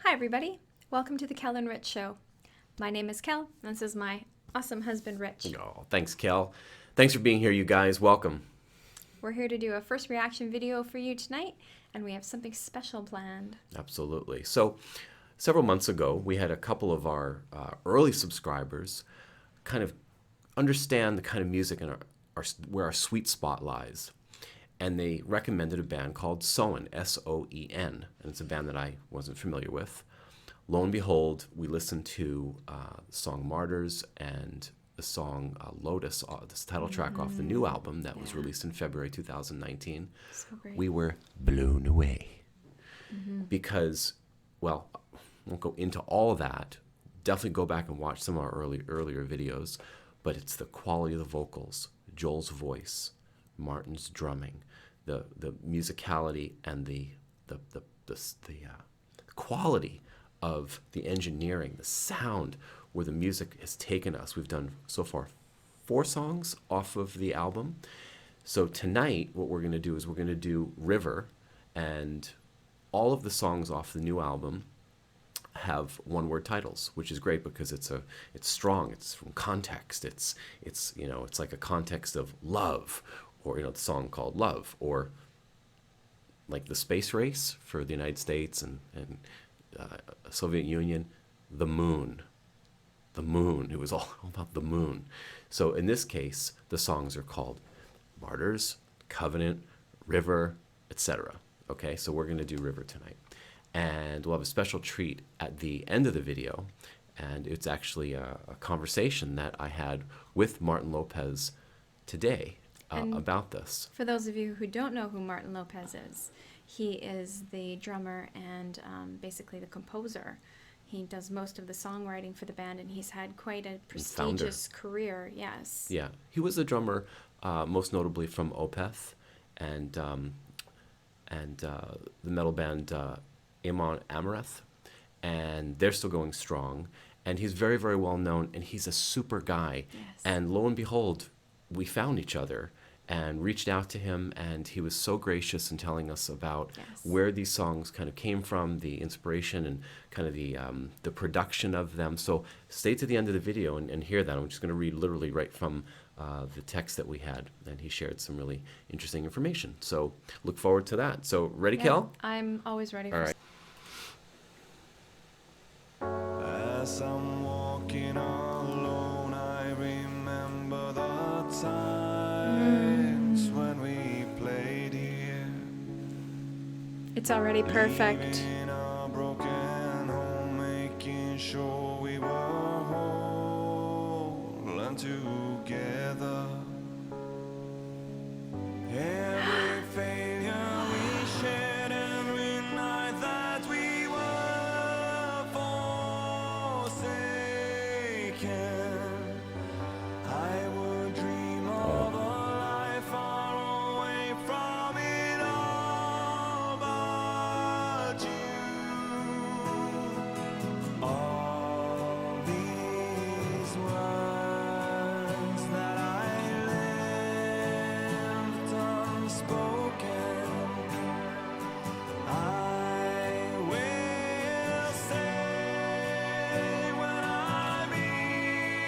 Hi everybody, welcome to the Kel-n-Rich Show. My name is Kel, and this is my awesome husband Rich. Oh, thanks, Kel. Thanks for being here, you guys. Welcome. We're here to do a first reaction video for you tonight, and we have something special planned. Absolutely. So, several months ago, we had a couple of our early subscribers kind of understand the kind of music and where our sweet spot lies. And they recommended a band called Soen, S-O-E-N, and it's a band that I wasn't familiar with. Lo and behold, we listened to the song Martyrs and the song Lotus, this title track off the new album that was released in February 2019. So great. We were blown away because, well, I won't go into all of that. Definitely go back and watch some of our earlier videos, but it's the quality of the vocals, Joel's voice, Martin's drumming, the musicality, and the quality of the engineering, the sound, where the music has taken us. We've done so far 4 songs off of the album. So tonight, what we're going to do is we're going to do River, and all of the songs off the new album have one-word titles, which is great because it's strong. It's from context. It's like a context of love, or the song called Love, or like the space race for the United States and Soviet Union, the moon. The moon. It was all about the moon. So in this case, the songs are called Martyrs, Covenant, River, etc. Okay, so we're going to do River tonight. And we'll have a special treat at the end of the video. And it's actually a conversation that I had with Martin Lopez today about this. For those of you who don't know who Martin Lopez is, he is the drummer and basically the composer. He does most of the songwriting for the band, and he's had quite a prestigious career. Yes. Yeah, he was the drummer, most notably from Opeth, and the metal band Amon Amareth, and they're still going strong. And he's very, very well known, and he's a super guy. Yes. And lo and behold, we found each other and reached out to him, and he was so gracious in telling us about where these songs kind of came from, the inspiration, and kind of the production of them. So stay to the end of the video and hear that. I'm just going to read literally right from the text that we had, and he shared some really interesting information. So look forward to that. So ready, Kel? I'm always ready. All right. As I'm walking alone, I remember the times when we played here. It's already perfect. In a broken home, making sure we were whole and together. Every failure we shared, every night that we were forsaken, I would dream of a life far away from it all but you. All these words that I left unspoken, I will say when I'm in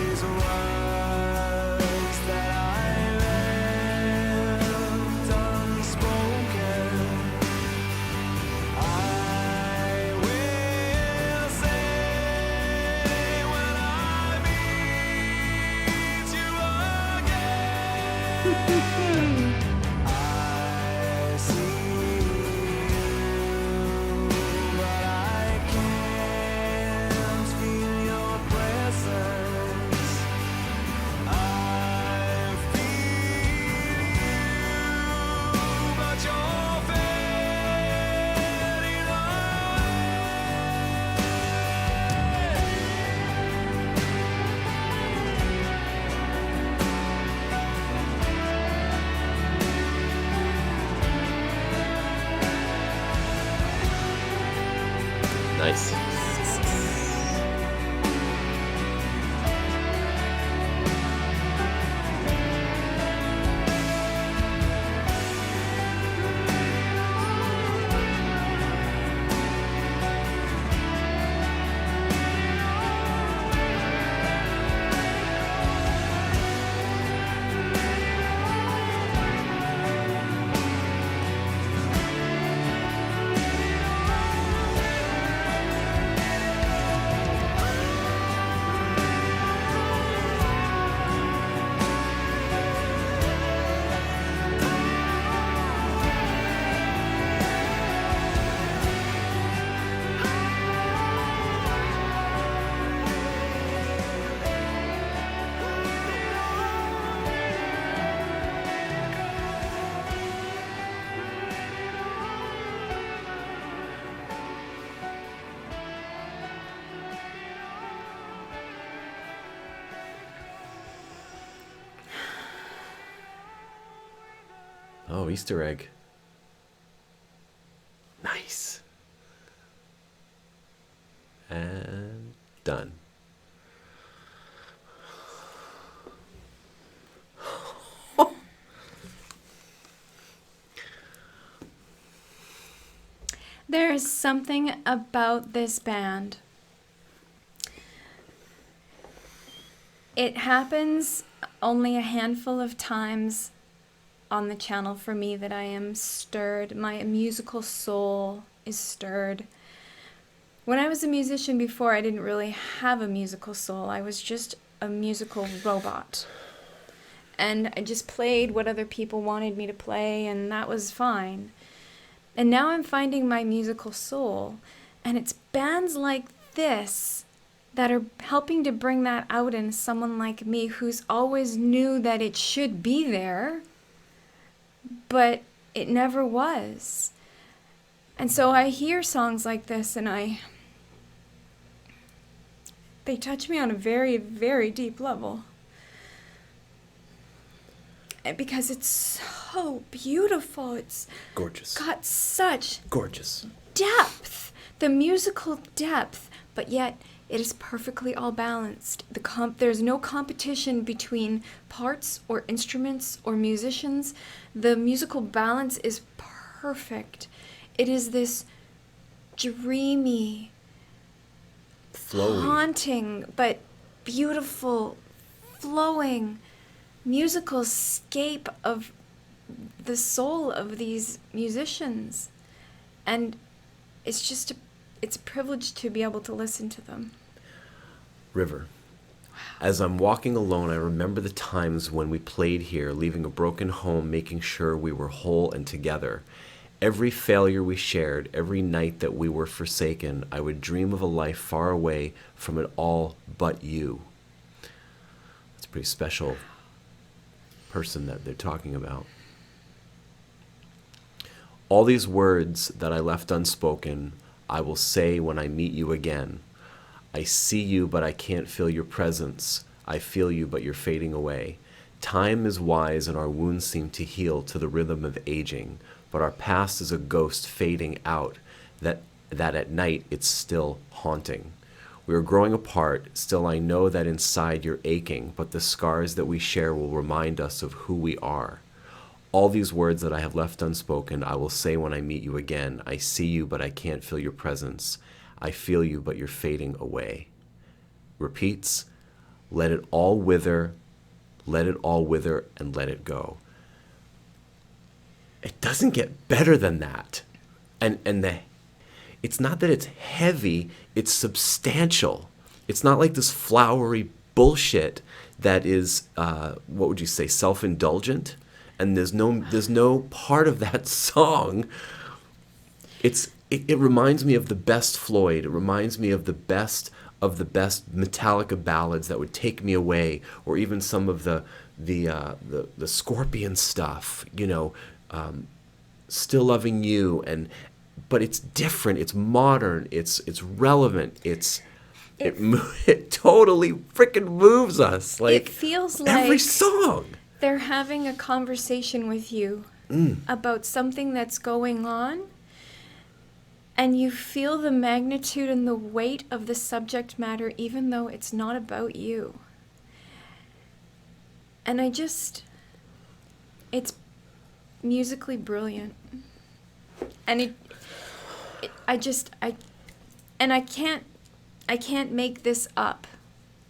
These words that I left unspoken, I will say when I meet you again. I see you, but I can't feel your presence. I feel you, but you're fading Nice. Oh, Easter egg. Nice. And done. There is something about this band. It happens only a handful of times on the channel for me that I am stirred. My musical soul is stirred. When I was a musician before, I didn't really have a musical soul. I was just a musical robot. And I just played what other people wanted me to play, and that was fine. And now I'm finding my musical soul, and it's bands like this that are helping to bring that out in someone like me who's always knew that it should be there, but it never was. And so I hear songs like this, and they touch me on a very, very deep level. Because it's so beautiful. It's Gorgeous. got such Gorgeous. depth, the musical depth, but yet it is perfectly all balanced. There's no competition between parts or instruments or musicians. The musical balance is perfect. It is this dreamy, Flowy. haunting, but beautiful, flowing musical scape of the soul of these musicians. And it's a privilege to be able to listen to them. River, As I'm walking alone, I remember the times when we played here, leaving a broken home, making sure we were whole and together. Every failure we shared, every night that we were forsaken, I would dream of a life far away from it all but you. That's a pretty special person that they're talking about. All these words that I left unspoken, I will say when I meet you again. I see you, but I can't feel your presence. I feel you, but you're fading away. Time is wise, and our wounds seem to heal to the rhythm of aging. But our past is a ghost fading out, that at night it's still haunting. We are growing apart, still I know that inside you're aching, but the scars that we share will remind us of who we are. All these words that I have left unspoken, I will say when I meet you again. I see you, but I can't feel your presence. I feel you, but you're fading away. Repeats, let it all wither, and let it go. It doesn't get better than that. It's not that it's heavy, it's substantial. It's not like this flowery bullshit that is, what would you say, self-indulgent? And there's no part of that song. It reminds me of the best Floyd. It reminds me of the best Metallica ballads that would take me away, or even some of the Scorpion stuff. Still Loving You, but it's different. It's modern. It's relevant. It totally freaking moves us. Like, it feels like every song. They're having a conversation with you about something that's going on, and you feel the magnitude and the weight of the subject matter, even though it's not about you. And it's musically brilliant. And I can't make this up.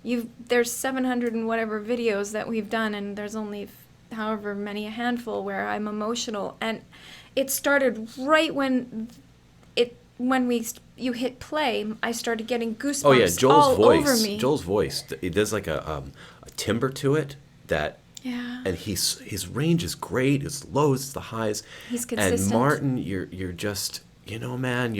There's 700 and whatever videos that we've done, and there's only however many, a handful, where I'm emotional. And it started right when you hit play. I started getting goosebumps. Oh yeah, Joel's voice. Over me. Joel's voice. It does like a timbre to it that. Yeah. And his range is great. It's lows, it's the highs. He's consistent. And Martin, you're just, man,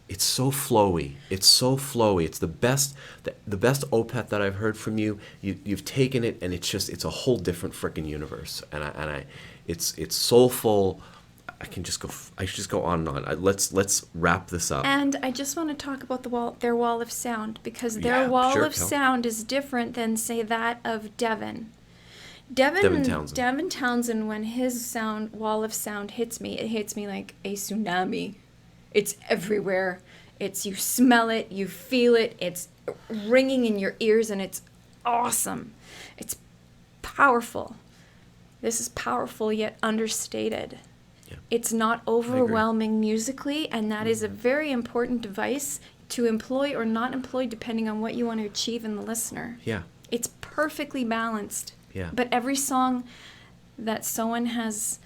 it's so flowy. It's so flowy. It's the best opeth that I've heard from you. You've taken it, and it's a whole different freaking universe. And it's soulful. I should just go on and on. Let's wrap this up. And I just want to talk about their wall of sound, because their wall of sound is different than, say, that of Devin. Devin Townsend, when his wall of sound hits me, it hits me like a tsunami. It's everywhere. You smell it, you feel it, it's ringing in your ears, and it's awesome. It's powerful. This is powerful yet understated. Yeah. It's not overwhelming musically, and that is a very important device to employ or not employ depending on what you want to achieve in the listener. Yeah. It's perfectly balanced. Yeah. But every song that Soen has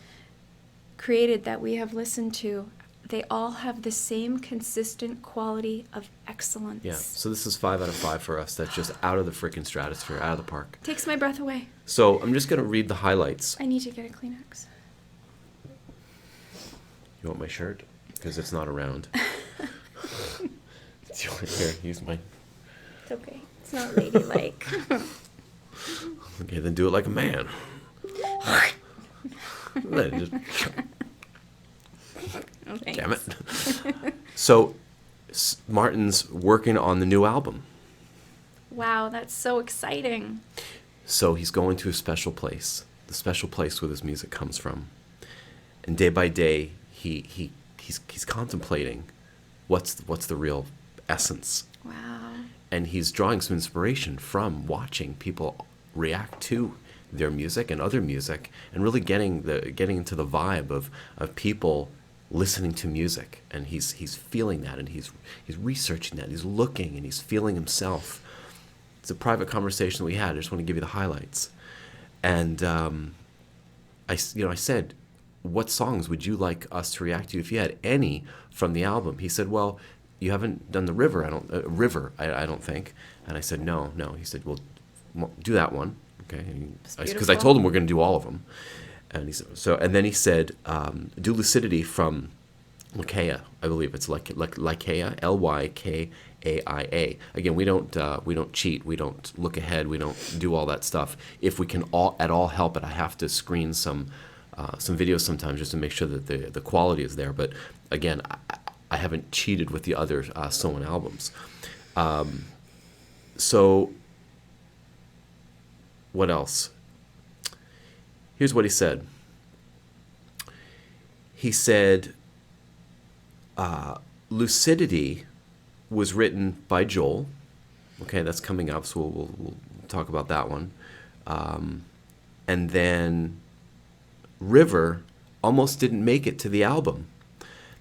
created that we have listened to, they all have the same consistent quality of excellence. Yeah. So this is 5 out of 5 for us. That's just out of the freaking stratosphere, out of the park. Takes my breath away. So I'm just going to read the highlights. I need to get a Kleenex. You want my shirt? Because it's not around. Here, use mine. It's okay. It's not ladylike. Okay, then do it like a man. Oh, Damn it. So, Martin's working on the new album. Wow, that's so exciting. So he's going to a special place, the special place where this music comes from. And day by day, he's contemplating what's the real essence. Wow. And he's drawing some inspiration from watching people react to their music and other music, and really getting into the vibe of people listening to music. And he's feeling that, and he's researching that, and he's looking, and he's feeling himself. It's a private conversation that we had. I just want to give you the highlights. And I said, what songs would you like us to react to if you had any from the album? He said, well, you haven't done the river. I don't think. And I said, no. He said, well, do that one, okay? Because I beautiful. told him we're going to do all of them. And he said, and then he said, do Lucidity from Lykaia. I believe it's Lykaia, Lykaia. Again, we don't cheat. We don't look ahead. We don't do all that stuff. If we can at all help it, I have to screen some videos sometimes just to make sure that the quality is there. But again, I haven't cheated with the other Soen albums. So what else? Here's what he said. He said, Lucidity was written by Joel. Okay, that's coming up, so we'll talk about that one. And then River almost didn't make it to the album.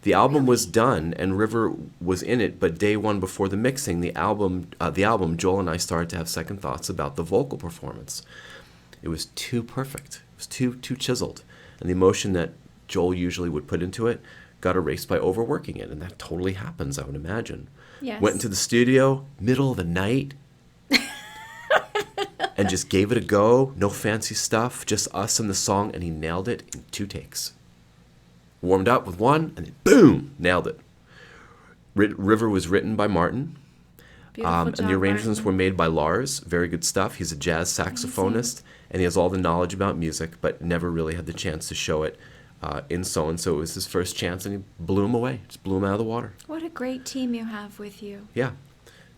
The album was done, and River was in it, but day one before the mixing, the album, Joel and I started to have second thoughts about the vocal performance. It was too perfect. It was too chiseled. And the emotion that Joel usually would put into it got erased by overworking it, and that totally happens, I would imagine. Yes. Went into the studio, middle of the night, and just gave it a go. No fancy stuff, just us and the song, and he nailed it in 2 takes. Warmed up with 1, and then boom, nailed it. River was written by Martin. Beautiful And job, the arrangements Martin. were made by Lars. Very good stuff. He's a jazz saxophonist, and he has all the knowledge about music, but never really had the chance to show it in Soen. So it was his first chance, and he blew him away. Just blew him out of the water. What a great team you have with you. Yeah.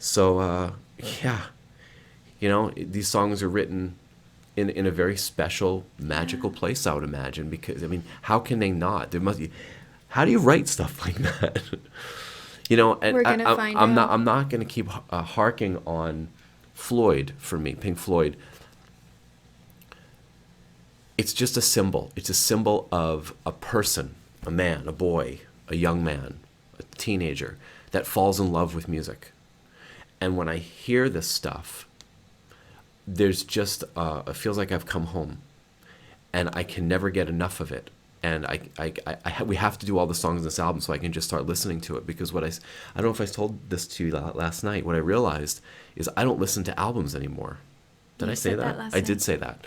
So, yeah. You know, these songs are written in a very special, magical place, I would imagine, because, I mean, how can they not? There must be, how do you write stuff like that? You know, and We're gonna find I'm out. not going to keep harking on Floyd for me, Pink Floyd. It's just a symbol. It's a symbol of a person, a man, a boy, a young man, a teenager that falls in love with music. And when I hear this stuff, there's just, it feels like I've come home, and I can never get enough of it. And we have to do all the songs in this album so I can just start listening to it, because I don't know if I told this to you last night. What I realized is I don't listen to albums anymore. Did You I say said that? that last I night. did say that.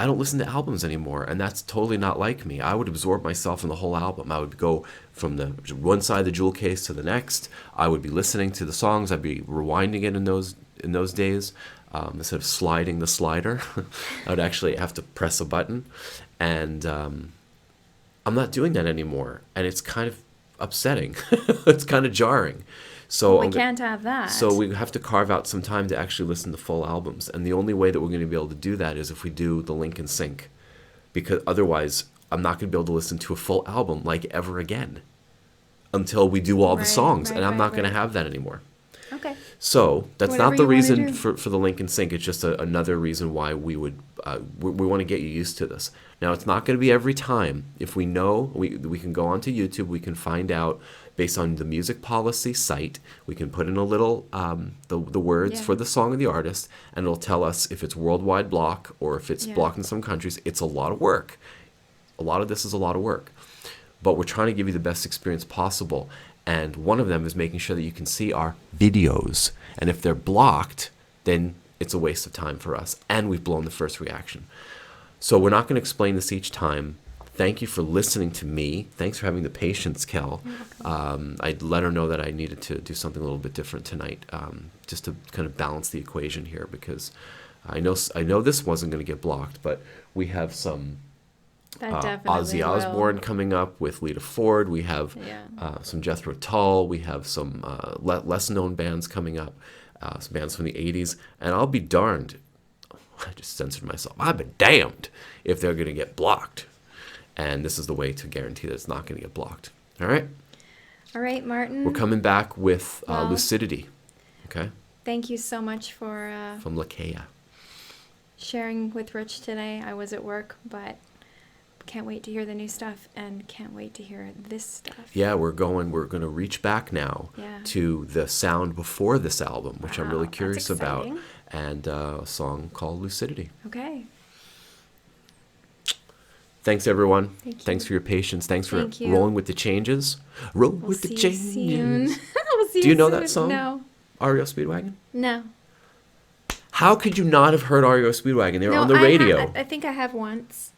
I don't listen to albums anymore, and that's totally not like me. I would absorb myself in the whole album. I would go from the one side of the jewel case to the next. I would be listening to the songs. I'd be rewinding it in those days. Instead of sliding the slider, I would actually have to press a button. And I'm not doing that anymore, and it's kind of upsetting. It's kind of jarring. So We can't have that. So we have to carve out some time to actually listen to full albums. And the only way that we're going to be able to do that is if we do the link and sync. Because otherwise, I'm not going to be able to listen to a full album like ever again until we do all the Right, sonwant right, and I'm not going right. to have that anymore. Okay. So that's Whatever not the you wanna reason do. for the link and sync. It's just another reason why we would we want to get you used to this. Now, it's not going to be every time. If we know, we can go onto YouTube. We can find out based on the music policy site. We can put in a little the words Yeah. for the song and the artist, and it'll tell us if it's worldwide block or if it's Yeah. blocked in some countries. It's a lot of work. A lot of this is a lot of work, but we're trying to give you the best experience possible. And one of them is making sure that you can see our videos. And if they're blocked, then it's a waste of time for us. And we've blown the first reaction. So we're not going to explain this each time. Thank you for listening to me. Thanks for having the patience, Kel. I let her know that I needed to do something a little bit different tonight, just to kind of balance the equation here, because I know this wasn't going to get blocked, but we have some That definitely Ozzy will. Osbourne coming up with Lita Ford. We have Yeah. some Jethro Tull. We have some less known bands coming up, some bands from the 80s. And I'll be darned. I just censored myself. I'll be damned if they're going to get blocked. And this is the way to guarantee that it's not going to get blocked. All right? All right, Martin. We're coming back with Well- Lucidity. Okay? Thank you so much for From Lykaia. sharing with Rich today. I was at work, but can't wait to hear the new stuff and can't wait to hear this stuff. Yeah, we're going to reach back now Yeah. to the sound before this album, which I'm really Wow, that's curious about, exciting. and a song called Lucidity. Okay. Thanks, everyone. Thank you. Thanks for your patience. Thanks for Thank you. rolling with the changes. Roll We'll with the see you changes. soon. We'll Do you know Soon. that song? No. REO Speedwagon? No. How could you not have heard REO Speedwagon? They were No, on the radio. I think I have once.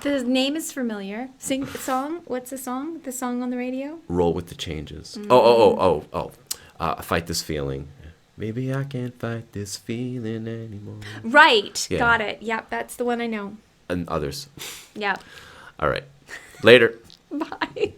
The name is familiar. Sing the song. What's the song? The song on the radio? Roll with the changes. Mm. Oh. Fight this feeling. Maybe I can't fight this feeling anymore. Right. Yeah. Got it. Yep, that's the one I know. And others. Yep. All right. Later. Bye.